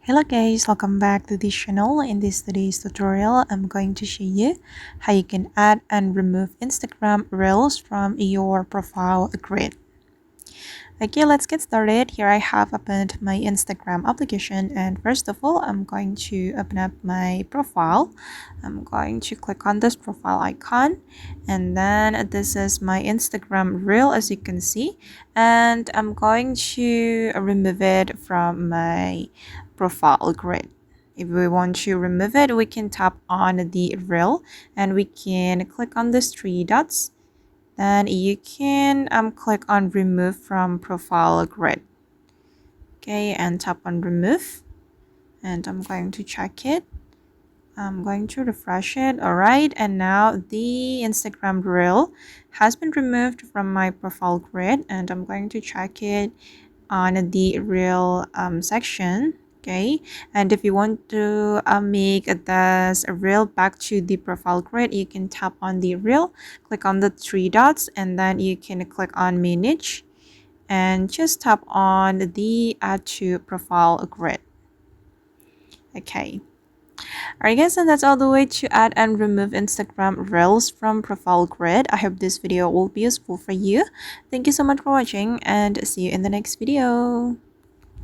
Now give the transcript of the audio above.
Hello guys, welcome back to this channel. In today's tutorial, I'm going to show you how you can add and remove Instagram Reels from your profile grid. Okay, let's get started. Here I have opened my Instagram application, and first of all, I'm going to open up my profile. I'm going to click on this profile icon, and then this is my Instagram Reel, as you can see, and I'm going to remove it from my profile grid. If we want to remove it, we can tap on the reel and we can click on these three dots. Then you can click on remove from profile grid. Okay, and tap on remove. And I'm going to check it. I'm going to refresh it. Alright, and now the Instagram reel has been removed from my profile grid, and I'm going to check it on the reel section. Okay, and if you want to make this reel back to the profile grid, you can tap on the reel, click on the three dots, and then you can click on manage and just tap on the add to profile grid. Okay. Alright guys, and that's all the way to add and remove Instagram Reels from profile grid. I hope this video will be useful for you. Thank you so much for watching and see you in the next video.